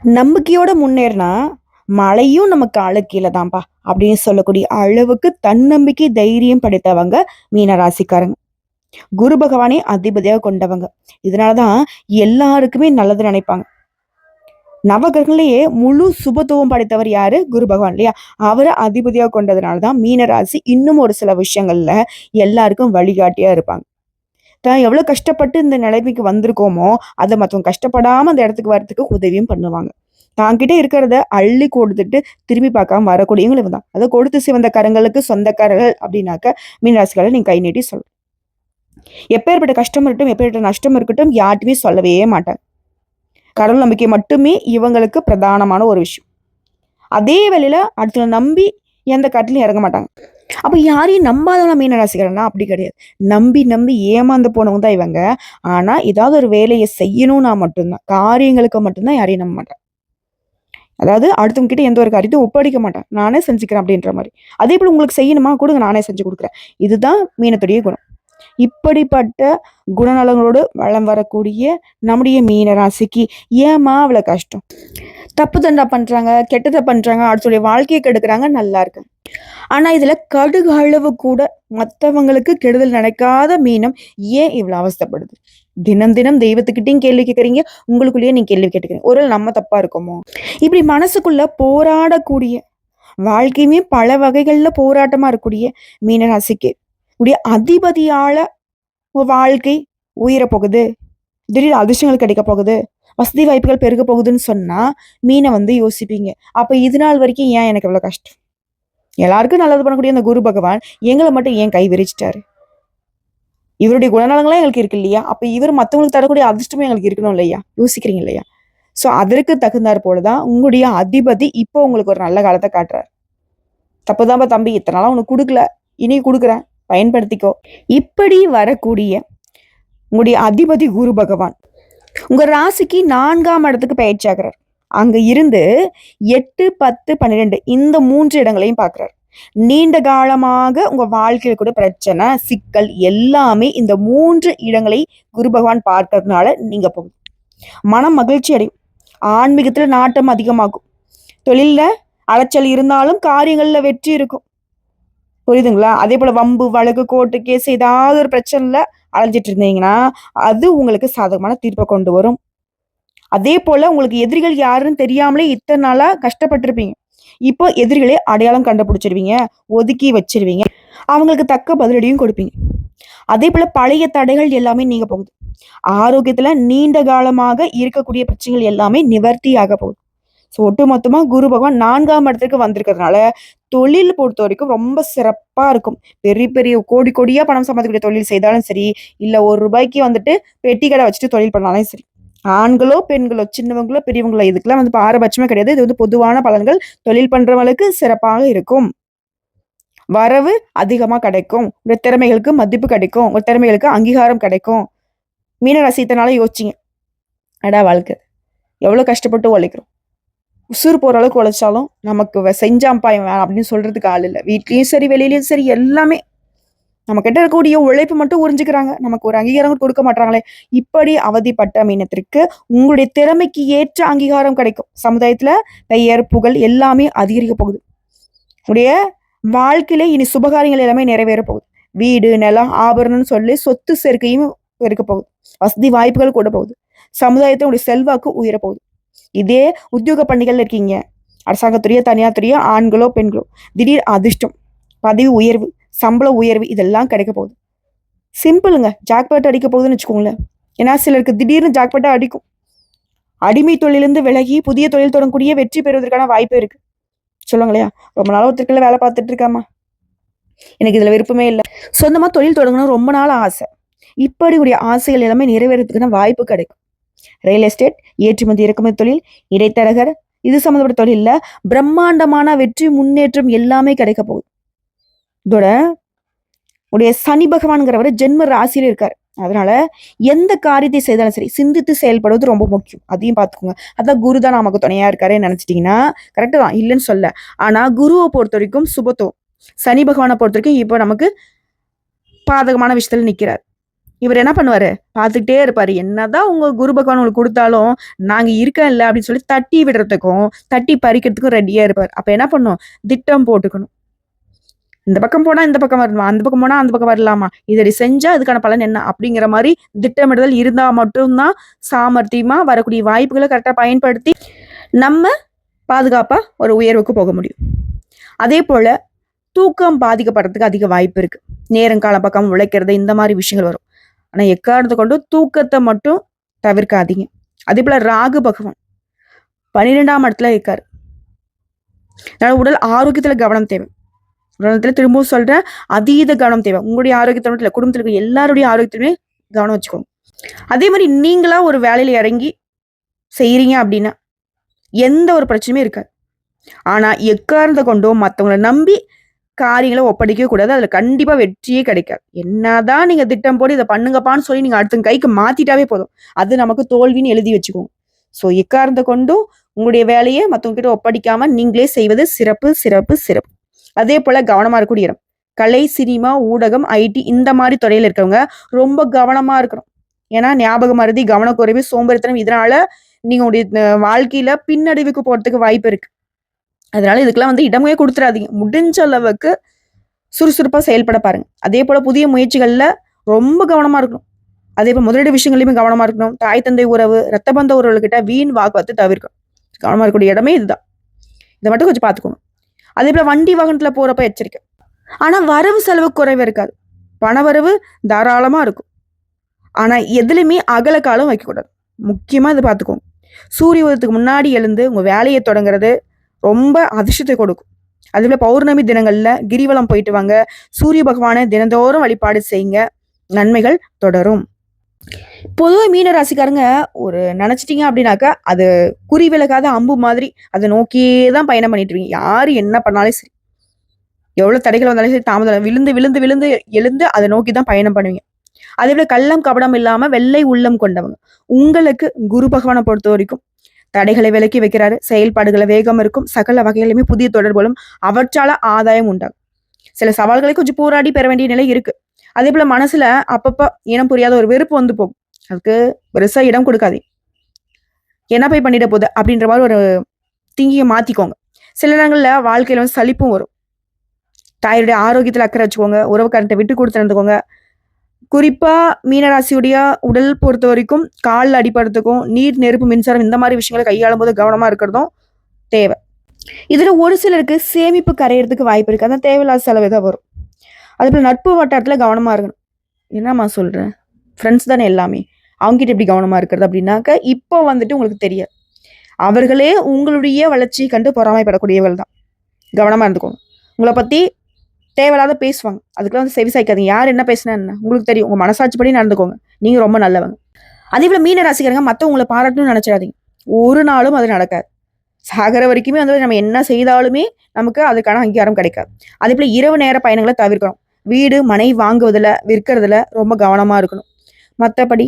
நம்பிக்கையோட முன்னேறினா மழையும் நமக்கு ஆளு கீழே தான்ப்பா அப்படின்னு சொல்லக்கூடிய அளவுக்கு தன்னம்பிக்கை தைரியம் படைத்தவங்க மீனராசிக்காரங்க. குரு பகவானே அதிபதியாக கொண்டவங்க. இதனாலதான் எல்லாருக்குமே நல்லது நினைப்பாங்க. நவகிரகங்களையே முழு சுபத்துவம் படைத்தவர் யாரு? குரு பகவான் இல்லையா? அவரை அதிபதியாக கொண்டதுனாலதான் மீனராசி இன்னும் ஒரு சில விஷயங்கள்ல எல்லாருக்கும் வழிகாட்டியா இருப்பாங்க. தான் எவ்வளவு கஷ்டப்பட்டு இந்த நிலைமைக்கு வந்திருக்கோமோ அதை மற்றவங்க கஷ்டப்படாம அந்த இடத்துக்கு வர்றதுக்கு உதவியும் பண்ணுவாங்க. தாங்கிட்ட இருக்கிறத அள்ளி கொடுத்துட்டு திரும்பி பார்க்காம வரக்கூடியவங்க இவங்க தான். அதை கொடுத்து சிவந்த கரங்களுக்கு சொந்தக்காரர்கள் அப்படின்னாக்க மீனராசிக்காரர் நீங்க கை நீட்டி சொல்லணும். எப்பேற்பட்ட கஷ்டம் இருக்கட்டும், எப்பேற்பட்ட நஷ்டம் இருக்கட்டும், யார்ட்டுமே சொல்லவே மாட்டாங்க. கடவுள் நம்பிக்கை மட்டுமே இவங்களுக்கு பிரதானமான ஒரு விஷயம். அதே வேளையில அடுத்த நம்பி எந்த காட்டிலும் இறங்க மாட்டாங்க. அப்ப யாரையும் நம்பாதவங்க மீனராசிக்காரனா? அப்படி கிடையாது. நம்பி நம்பி ஏமாந்து போனவங்க தான் இவங்க. ஆனா ஏதாவது ஒரு வேலையை செய்யணும்னா மட்டும்தான், காரியங்களுக்கு மட்டும்தான் யாரையும் நம்ப மாட்டாங்க. அதாவது அடுத்தவங்க கிட்ட எந்த ஒரு காரியத்தையும் ஒப்படைக்க மாட்டேன், நானே செஞ்சுக்கிறேன் அப்படின்ற மாதிரி. அதே போல உங்களுக்கு செய்யணுமா கொடுங்க, நானே செஞ்சு கொடுக்குறேன். இதுதான் மீனத்துடைய குணம். இப்படிப்பட்ட குணநலங்களோடு வளம் வரக்கூடிய நம்முடைய மீன ராசிக்கு ஏமா அவ்வளவு கஷ்டம்? தப்பு தண்டா பண்றாங்க, கெட்டதை பண்றாங்க, அடுத்துடைய வாழ்க்கையை கெடுக்கிறாங்க, நல்லா இருக்கு. ஆனா இதுல கடுகு அளவு கூட மற்றவங்களுக்கு கெடுதல் நடக்காத மீனம் ஏன் இவ்வளவு அவஸ்தைப்படுது? தினம் தினம் தெய்வத்துக்கிட்டையும் கேள்வி கேட்கறீங்க, உங்களுக்குள்ளேயே நீங்க கேள்வி கேட்டுக்கிறீங்க. ஒரு நம்ம தப்பா இருக்கோமோ? இப்படி மனசுக்குள்ள போராடக்கூடிய, வாழ்க்கையுமே பல வகைகள்ல போராட்டமா இருக்கக்கூடிய மீனராசிக்கு உடைய அதிபதியால வாழ்க்கை உயர போகுது, திடீர் அதிர்ஷ்டங்கள் கிடைக்க போகுது, வசதி வாய்ப்புகள் பெருக போகுதுன்னு சொன்னா மீனை யோசிப்பீங்க. அப்ப இது நாள் வரைக்கும் ஏன் எனக்கு இவ்வளவு கஷ்டம்? எல்லாருக்கும் நல்லது பண்ணக்கூடிய அந்த குரு பகவான் எங்களை மட்டும் ஏன் கை விரிச்சிட்டாரு? இவருடைய குணநலங்களாம் எங்களுக்கு இருக்கு இல்லையா? அப்ப இவர் மற்றவங்களுக்கு தரக்கூடிய அதிர்ஷ்டமே எங்களுக்கு இருக்கணும் இல்லையா? யோசிக்கிறீங்க இல்லையா? ஸோ அதற்கு தகுந்தாற் போலதான் உங்களுடைய அதிபதி இப்போ உங்களுக்கு ஒரு நல்ல காலத்தை காட்டுறாரு. தப்புதான்பா தம்பி, இத்தனை நாளா உனக்கு கொடுக்கல, இனி கொடுக்குறேன், பயன்படுத்திக்கோ. இப்படி வரக்கூடிய உங்களுடைய அதிபதி குரு பகவான் உங்க ராசிக்கு 4ஆம் இடத்துக்கு பயிற்சி ஆகிறார். அங்க இருந்து 8, 10, 12 இந்த 3 இடங்களையும் பார்க்கிறார். நீண்ட காலமாக உங்க வாழ்க்கையில கூட பிரச்சனை, சிக்கல் எல்லாமே இந்த 3 இடங்களை குரு பகவான் பார்க்கறதுனால நீங்க போகும். மனம் மகிழ்ச்சி அடையும், ஆன்மீகத்துல நாட்டம் அதிகமாகும், தொழில்ல அலைச்சல் இருந்தாலும் காரியங்கள்ல வெற்றி இருக்கும். புரியுதுங்களா? அதே போல வம்பு வழக்கு கோர்ட்டு கேஸ் ஏதாவது ஒரு பிரச்சனைல அலைஞ்சிட்டு இருந்தீங்கன்னா அது உங்களுக்கு சாதகமான தீர்ப்பை கொண்டு வரும். அதே போல உங்களுக்கு எதிரிகள் யாருன்னு தெரியாமலே இத்தனை நாளா கஷ்டப்பட்டிருப்பீங்க. இப்போ எதிரிகளே அடையாளம் கண்டுபிடிச்சிருவீங்க, ஒதுக்கி வச்சிருவீங்க, அவங்களுக்கு தக்க பதிலடியும் கொடுப்பீங்க. அதே போல பழைய தடைகள் எல்லாமே நீங்க போகுது. ஆரோக்கியத்துல நீண்ட காலமாக இருக்கக்கூடிய பிரச்சனைகள் எல்லாமே நிவர்த்தி ஆக போகுது. ஸோ ஒட்டுமொத்தமா குரு பகவான் 4ஆம் இடத்துக்கு வந்திருக்கிறதுனால தொழில் பொறுத்த வரைக்கும் ரொம்ப சிறப்பா இருக்கும். பெரிய பெரிய கோடி கோடியா பணம் சம்பாதிக்கக்கூடிய தொழில் செய்தாலும் சரி, இல்ல ₹1 பெட்டி கடை வச்சுட்டு தொழில் பண்ணாலும் சரி, ஆண்களோ பெண்களோ சின்னவங்களோ பெரியவங்களோ இதுக்கெல்லாம் பாரபட்சமே கிடையாது. இது பொதுவான பலன்கள். தொழில் பண்றவங்களுக்கு சிறப்பாக இருக்கும். வரவு அதிகமா கிடைக்கும், உங்க திறமைகளுக்கு மதிப்பு கிடைக்கும், உங்க திறமைகளுக்கு அங்கீகாரம் கிடைக்கும். மீனராசி இத்தனால யோசிச்சிங்க, அடா வாழ்க்கை எவ்வளவு கஷ்டப்பட்டு உழைக்கிறோம், உசுறு போற அளவுக்கு உழைச்சாலும் நமக்கு செஞ்சாம்பா இவன் அப்படின்னு சொல்றதுக்கு ஆள் இல்லை. வீட்லயும் சரி வெளியிலயும் சரி எல்லாமே நம்ம கிட்ட இருக்கக்கூடிய உழைப்பு மட்டும் உறிஞ்சுக்கிறாங்க, நமக்கு ஒரு அங்கீகாரம் கொடுக்க மாட்டாங்களே. இப்படி அவதிப்பட்ட மீனத்திற்கு உங்களுடைய திறமைக்கு ஏற்ற அங்கீகாரம் கிடைக்கும். சமுதாயத்துல பெயர் புகழ் எல்லாமே அதிகரிக்க போகுது. உடைய வாழ்க்கையில இனி சுபகாரியங்கள் எல்லாமே நிறைவேற போகுது. வீடு நிலம் ஆபரணம்னு சொல்லி சொத்து சேர்க்கையும் இருக்க போகுது. வசதி வாய்ப்புகள் கூட போகுது. சமுதாயத்தினுடைய செல்வாக்கு உயர போகுது. இதே உத்தியோக பணிகள் இருக்கீங்க, அரசாங்கத்துறையோ தனியார் துறையோ, ஆண்களோ பெண்களோ, திடீர் அதிர்ஷ்டம், பதவி உயர்வு, சம்பள உயர்வு இதெல்லாம் கிடைக்க போகுது. சிம்பிளுங்க, ஜாக்பாட் அடிக்க போகுதுன்னு வச்சுக்கோங்களேன். ஏன்னா சிலருக்கு திடீர்னு ஜாக்பாட்டா அடிக்கும். அடிமை தொழிலிருந்து விலகி புதிய தொழில் தொடங்கக்கூடிய வெற்றி பெறுவதற்கான வாய்ப்பு இருக்கு. சொல்லுவாங்க இல்லையா, ரொம்ப நாள் ஒருத்தருக்குள்ள வேலை பார்த்துட்டு இருக்காமா, எனக்கு இதுல விருப்பமே இல்லை, சொந்தமா தொழில் தொடங்கணும் ரொம்ப நாள் ஆசை. இப்படி உடைய ஆசைகள் எல்லாமே நிறைவேறதுக்கான வாய்ப்பு கிடைக்கும். ரியல் எஸ்டேட், ஏற்றுமதி இறக்குமதி தொழில், இடைத்தரகர், இது சம்மந்தப்பட்ட தொழில்ல பிரம்மாண்டமான வெற்றி முன்னேற்றம் எல்லாமே கிடைக்க போகுது. இதோட உடைய சனி பகவான்கிறவர் ஜென்ம ராசியில இருக்காரு. அதனால எந்த காரியத்தை செய்தாலும் சரி சிந்தித்து செயல்படுவது ரொம்ப முக்கியம். அதையும் பார்த்துக்கோங்க. அதான் குரு தான் நமக்கு துணையா இருக்காருன்னு நினைச்சிட்டீங்கன்னா கரெக்டு தான், இல்லைன்னு சொல்ல. ஆனா குருவை பொறுத்த வரைக்கும் சுபத்துவம், சனி பகவானை பொறுத்த வரைக்கும் இப்போ நமக்கு பாதகமான விஷயத்துல நிக்கிறார். இவர் என்ன பண்ணுவாரு? பார்த்துக்கிட்டே இருப்பாரு. என்னதான் உங்க குரு பகவான் உங்களுக்கு குடுத்தாலும், நாங்க இருக்கேன் இல்ல அப்படின்னு சொல்லி தட்டி விடுறதுக்கும், தட்டி பறிக்கிறதுக்கும் ரெடியா இருப்பாரு. அப்ப என்ன பண்ணணும்? திட்டம் போட்டுக்கணும். இந்த பக்கம் போனா இந்த பக்கம் வரணுமா? அந்த பக்கம் போனா அந்த பக்கம் வரலாமா? இத செஞ்சா இதுக்கான பலன் என்ன? அப்படிங்கிற மாரி திட்டமிடுதல் இருந்தா மட்டும் தான் சாமர்த்தியமா வரக்கூடிய வாய்ப்புகள கரெக்ட்டா பயன்படுத்தி, நம்ம பாதுகாப்பா ஒரு உயர்வுக்கு போக முடியும். அதேபோல தூக்கம் பாதிக்கப்படுறதுக்கு அதிக வாய்ப்பு இருக்கு. நேரங்காலம் பார்க்காம உழைக்கிறது இந்த மாரி விஷயங்கள் வரும். ஆனா எக்காரணத்த கொண்டும் தூக்கத்த மட்டும் தவிர்க்காதீங்க. அதேபோல ராகு பகவான் 12ஆம் இடத்துல இருக்காரு. அதனால உடல் ஆரோக்கியத்துல கவனம் தேவை. உடல்நலத்துல திரும்பவும் சொல்றேன், அதீத கவனம் தேவை. உங்களுடைய ஆரோக்கியத்துல மட்டும் இல்ல, குடும்பத்துல இருக்க எல்லாருடைய ஆரோக்கியத்திலுமே கவனம் வச்சுக்கோங்க. அதே மாரி நீங்களா ஒரு வேலையில இறங்கி செய்றீங்க அப்படின்னா, எந்த ஒரு பிரச்சனையுமே இருக்காது. ஆனா எக்காரணத்த கொண்டும் மத்தவங்கள நம்பி காரியங்கள ஒப்படைக்கவே கூடாது. அதுல கண்டிப்பா வெற்றியே கிடைக்காது. என்னதான் நீங்க திட்டம் போட்டு இத பண்ணுங்கப்பான்னு சொல்லி நீங்க அடுத்தவங்க கைக்கு மாத்திட்டாவே போதும். அது நமக்கு தோல்வின்னு எழுதி வச்சுக்கோங்க. ஸோ எக்காரணத்த கொண்டும் உங்களுடைய வேலைய மத்தவங்க கிட்ட ஒப்படைக்காம நீங்களே செய்வது சிறப்பு, சிறப்பு, சிறப்பு. அதேபோல கவனமா இருக்கக்கூடிய இடம். கலை, சினிமா, ஊடகம், ஐடி இந்த மாரி துறையில இருக்கவங்க ரொம்ப கவனமா இருக்கணும். ஏன்னா ஞாபக மறதி, கவனக்குறைவு, சோம்பேறித்தனம் இதனால நீங்க உங்களுடைய வாழ்க்கையில பின்னடைவுக்கு போறதுக்கு வாய்ப்பு இருக்கு. அதனால இதுக்கெல்லாம் இடமே குடுத்துறாதீங்க. முடிஞ்ச அளவுக்கு சுறுசுறுப்பா செயல்பட பாருங்க. அதேபோல புதிய முயற்சிகள்ல ரொம்ப கவனமா இருக்கணும். அதேபோல முதலீடு விஷயங்கள்லயுமே கவனமா இருக்கணும். தாய், தந்தை உறவு, ரத்த பந்த உறவுகள்கிட்ட வீண் வாக்குவாதத்த தவிர்க்கணும். கவனமா இருக்கக்கூடிய இடமே இதுதான். இத மட்டும் கொஞ்சம் பார்த்துக்கோங்க. அதேபோல வண்டி வாகனத்துல போறப்ப எச்சரிக்கை. ஆனா வரவு செலவு குறைவு இருக்காது. பணவரவு தாராளமா இருக்கும். ஆனா எதுலயுமே அகல காலம் வைக்கக்கூடாது. முக்கியமா இத பார்த்துக்கோங்க. சூரிய உதயத்துக்கு முன்னாடி எழுந்து உங்க வேலைய தொடங்குறது ரொம்ப அதிர்ஷ்டத்தை கொடுக்கும். அதுபோல பௌர்ணமி தினங்கள்ல கிரிவலம் போயிட்டு வாங்க. சூரிய பகவானை தினந்தோறும் வழிபாடு செய்யுங்க. நன்மைகள் தொடரும். பொதுவா மீன ராசிக்காரங்க ஒரு நினைச்சிட்டீங்க அப்படின்னாக்கா, அது குறி விலகாத அம்பு மாதிரி அத நோக்கியே தான் பயணம் பண்ணிட்டு இருக்கீங்க. யாரு என்ன பண்ணாலும் சரி. எவ்வளவு தடைகள் வந்தாலும் சரி, தாமதம் விழுந்து, விழுந்து, விழுந்து எழுந்து அத நோக்கி தான் பயணம் பண்ணுவீங்க. அதேபோல கள்ளம், கபடம் இல்லாம வெள்ளை உள்ளம் கொண்டவங்க. உங்களுக்கு குரு பகவான பொறுத்தவரைக்கும் தடைகளை விலக்கி வைக்கிறாரு. செயல்பாடுகள்ல வேகம் இருக்கும். சகல வகையிலுமே புதிய தொடர்புகளும் அவற்றால ஆதாயம் உண்டாகும். சில சவால்களை கொஞ்சம் போராடி பெற வேண்டிய நிலை இருக்கு. அதேபோல மனசுல அப்பப்ப இனம் புரியாத ஒரு வெறுப்பு வந்து போகும். அதுக்கு பெருசா இடம் கொடுக்காதீங்க. என்ன போய் பண்ணிட போகுது அப்படின்ற மாரி ஒரு திங்கிங்க மாத்திக்கோங்க. சில நேரங்கள்ல வாழ்க்கையில சலிப்பும் வரும். தாயுடைய ஆரோக்கியத்துல அக்கறை வச்சுக்கோங்க. உறவுக்காரன்ட்ட விட்டு குடுத்து நடந்துக்கோங்க. குறிப்பா மீனராசியுடைய உடல் பொறுத்தவரைக்கும் கால்ல அடிபடுறதுக்கும், நீர், நெருப்பு, மின்சாரம் இந்த மாரி விஷயங்கள கையாளும்போது கவனமா இருக்கிறதும் தேவை. இதுல ஒரு சிலருக்கு சேமிப்பு கரையறதுக்கு வாய்ப்பு இருக்கு. அதான் தேவையில்லாத செலவு தான் வரும். அதேபோல நட்பு வட்டாரத்துல கவனமா இருக்கணும். என்னம்மா சொல்ற? ஃப்ரெண்ட்ஸ் தானே எல்லாமே. அவங்ககிட்ட எப்படி கவனமா இருக்கிறது அப்படின்னாக்க, இப்போ உங்களுக்கு தெரியாது. அவர்களே உங்களுடைய வளர்ச்சியை கண்டு பொறாமைப்படக்கூடியவர்கள் தான். கவனமா இருந்துக்கோங்க. உங்கள பத்தி தேவையில்லாத பேசுவாங்க. அதுக்கெல்லாம் செவி சாய்க்காதீங்க. யார் என்ன பேசினா என்ன? உங்களுக்கு தெரியும். உங்க மனசாட்சிப்படி நடந்துக்கோங்க. நீங்க ரொம்ப நல்லவங்க. அதேபோல மீன ராசிக்காரங்க மத்தவங்க உங்கள பாராட்டணும்னு நினைச்சிடாதீங்க. ஒரு நாளும் அது நடக்காது. சாகர வரைக்குமே நம்ம என்ன செய்தாலுமே நமக்கு அதுக்கான அங்கீகாரம் கிடைக்காது. அதேபோல இரவு நேர பயணங்கள தவிர்க்கணும். வீடு, மனை வாங்குவதுல, விற்கிறதுல ரொம்ப கவனமா இருக்கணும். மத்தபடி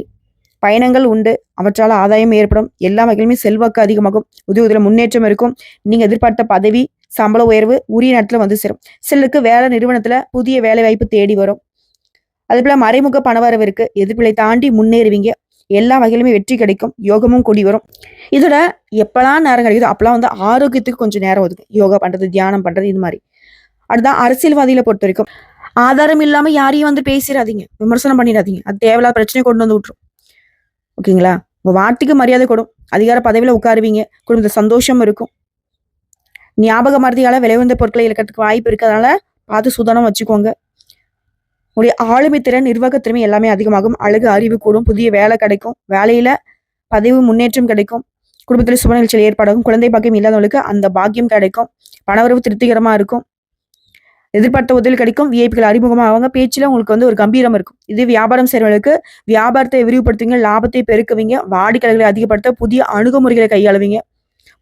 பயணங்கள் உண்டு. அவற்றால ஆதாயம் ஏற்படும். எல்லா வகையிலுமே செல்வாக்கு அதிகமாகும். உத்தியோகத்துல முன்னேற்றம் இருக்கும். நீங்க எதிர்பார்த்த பதவி, சம்பள உயர்வு உரிய நேரத்துல வந்து சேரும். சிலருக்கு வேலை நிறுவனத்துல புதிய வேலை வாய்ப்பு தேடி வரும். அதேபோல மறைமுக பணவரவு இருக்கு. எதிர்ப்புகளை தாண்டி முன்னேறுவீங்க. எல்லா வகையிலுமே வெற்றி கிடைக்கும். யோகமும் கூடி வரும். இதோட எப்பலாம் நேரம் கிடைக்குதோ அப்பலாம் ஆரோக்கியத்துக்கு கொஞ்சம் நேரம் ஒதுக்கு. யோகா பண்றது, தியானம் பண்றது இது மாரி. அடுத்ததான் அரசியல்வாதிகளை பொறுத்த வரைக்கும் ஆதாரம் இல்லாம யாரையும் பேசிறாதீங்க. விமர்சனம் பண்ணிடாதீங்க. அது தேவையில்லாத பிரச்சனைய கொண்டு வந்து விட்டுரும். ஓகேங்களா? உங்க வார்த்தைக்கு மரியாதை கொடும். அதிகார பதவியில உட்காருவீங்க. குடும்பத்துல சந்தோஷம் இருக்கும். ஞாபக மறதியால விலை உயர்ந்த பொருட்களை இழக்கிறதுக்கு வாய்ப்பு இருக்கு. அதனால பார்த்து சூதானம் வச்சுக்கோங்க. உங்களுடைய ஆளுமை திறன், நிர்வாக திறமை எல்லாமே அதிகமாகும். அழகு, அறிவு கூடும். புதிய வேலை கிடைக்கும். வேலையில பதவி முன்னேற்றம் கிடைக்கும். குடும்பத்துல சுப நிகழ்ச்சிகள் ஏற்பாடாகும். குழந்தை பாக்கியம் இல்லாதவங்களுக்கு அந்த பாக்கியம் கிடைக்கும். பணவரவு திருப்திகரமா இருக்கும். எதிர்பார்த்த உதவி கிடைக்கும். விஐபிகள் அறிமுகமா அவங்க பேச்சுல உங்களுக்கு ஒரு கம்பீரம் இருக்கும். இது வியாபாரம் செய்றவங்களுக்கு வியாபாரத்தை விரிவுபடுத்துவீங்க, லாபத்தை பெருக்குவீங்க, வாடிக்கையாளர்களை அதிகப்படுத்த புதிய அணுகுமுறைகளை கையாளுவீங்க.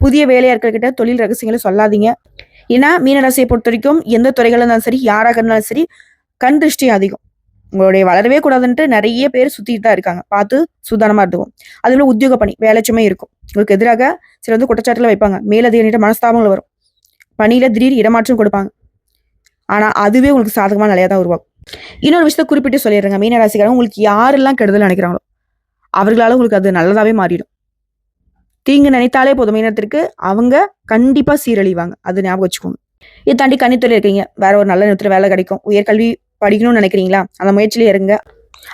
புதிய வேலையாட்கள்கிட்ட தொழில் ரகசியங்களை சொல்லாதீங்க. ஏன்னா மீனராசியை பொறுத்த வரைக்கும் எந்த துறைகளா இருந்தாலும் சரி, யாராக இருந்தாலும் சரி, கண் திருஷ்டி அதிகம். உங்களுடைய வளரவே கூடாதுன்ட்டு நிறைய பேர் சுத்திட்டு தான் இருக்காங்க. பார்த்து சூதானமா இருந்துக்கும். அதுல உத்தியோக பணி, வேலை சுமை இருக்கும். உங்களுக்கு எதிராக சில குற்றச்சாட்டுல வைப்பாங்க. மேலதிகாரிகிட்ட மனஸ்தாபங்கள் வரும். பணியில திடீர் இடமாற்றம் கொடுப்பாங்க. ஆனா அதுவே உங்களுக்கு சாதகமான நிலையா தான் உருவாக்கும். இன்னொரு விஷயத்த குறிப்பிட்டு சொல்லிடுறேங்க. மீனராசிக்காரங்க உங்களுக்கு யாரெல்லாம் கெடுதல் நினைக்கிறாங்களோ அவர்களால உங்களுக்கு அது நல்லதாவே மாறிடும். தீங்கு நினைத்தாலே போதும் மீனத்திற்கு அவங்க கண்டிப்பா சீரழிவாங்க. அது ஞாபகம் வச்சுக்கோங்க. இதை தாண்டி கன்னித்துறையில இருக்கீங்க. வேற ஒரு நல்ல நேரத்துல வேலை கிடைக்கும். உயர்கல்வி படிக்கணும்னு நினைக்கிறீங்களா? அந்த முயற்சியிலே இருங்க.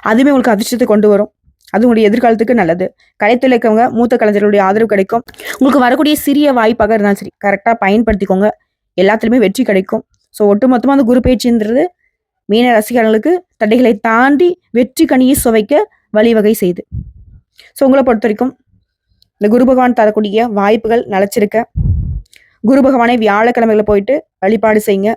அதுவுமே உங்களுக்கு அதிர்ஷ்டத்தை கொண்டு வரும். அது உங்களுடைய எதிர்காலத்துக்கு நல்லது. கலைத்துறையில இருக்கவங்க மூத்த கலைஞர்களுடைய ஆதரவு கிடைக்கும். உங்களுக்கு வரக்கூடிய சிறிய வாய்ப்பாக இருந்தாலும் சரி கரெக்டா பயன்படுத்திக்கோங்க. எல்லாத்துலயுமே வெற்றி கிடைக்கும். ஸோ ஒட்டுமொத்தமா அந்த குரு பயிற்சின்றது மீன ரசிகர்களுக்கு தடைகளை தாண்டி வெற்றி கனியை சுவைக்க வழிவகை செய்யுது. ஸோ உங்களை பொறுத்த வரைக்கும் இந்த குரு பகவான் தரக்கூடிய வாய்ப்புகள் நிலைச்சிருக்க குரு பகவானை வியாழக்கிழமையில போயிட்டு வழிபாடு செய்யுங்க.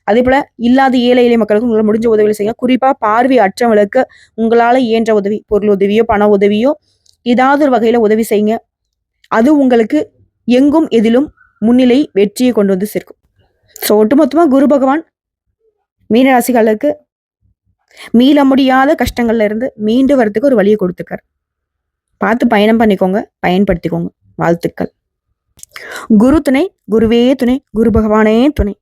அதே போல இல்லாத ஏழை எளிய மக்களுக்கு உங்களால் முடிஞ்ச உதவிகள் செய்யுங்க. குறிப்பா பார்வை அற்றவங்களுக்கு உங்களால இயன்ற உதவி, பொருள் உதவியோ பண உதவியோ ஏதாவது ஒரு வகையில உதவி செய்யுங்க. அது உங்களுக்கு எங்கும் எதிலும் முன்னிலை வெற்றியை கொண்டு வந்து சேர்க்கும். ஸோ ஒட்டுமொத்தமா குரு பகவான் மீனராசிகளுக்கு மீள முடியாத கஷ்டங்கள்ல இருந்து மீண்டு வரதுக்கு ஒரு வழியை கொடுத்துருக்காரு. பார்த்து பயணம் பண்ணிக்கோங்க, பயன்படுத்திக்கோங்க. வாழ்த்துக்கள். குரு துணை, குருவே துணை, குரு பகவானே துணை.